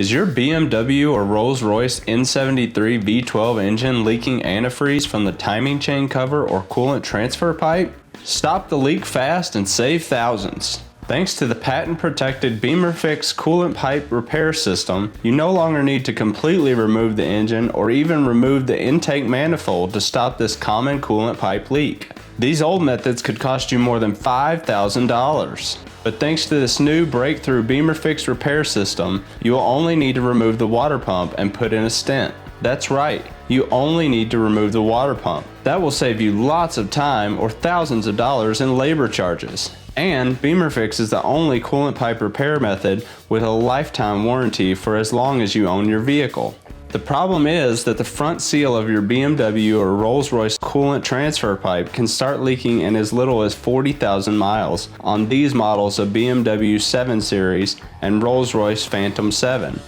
Is your BMW or Rolls-Royce N73 V12 engine leaking antifreeze from the timing chain cover or coolant transfer pipe? Stop the leak fast and save thousands. Thanks to the patent-protected BimmerFix coolant pipe repair system, you no longer need to completely remove the engine or even remove the intake manifold to stop this common coolant pipe leak. These old methods could cost you more than $5,000. But thanks to this new breakthrough BimmerFix repair system, you will only need to remove the water pump and put in a stent. That's right, you only need to remove the water pump. That will save you lots of time or thousands of dollars in labor charges. And BimmerFix is the only coolant pipe repair method with a lifetime warranty for as long as you own your vehicle. The problem is that the front seal of your BMW or Rolls-Royce coolant transfer pipe can start leaking in as little as 40,000 miles on these models of BMW 7 Series and Rolls-Royce Phantom VII.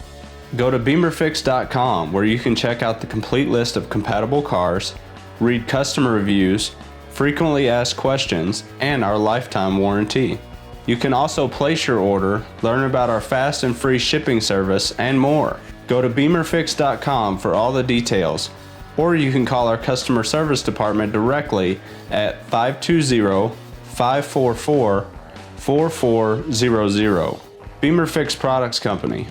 Go to BimmerFix.com where you can check out the complete list of compatible cars, read customer reviews, frequently asked questions, and our lifetime warranty. You can also place your order, learn about our fast and free shipping service, and more. Go to BimmerFix.com for all the details, or you can call our customer service department directly at 520-544-4400. BimmerFix Products Company.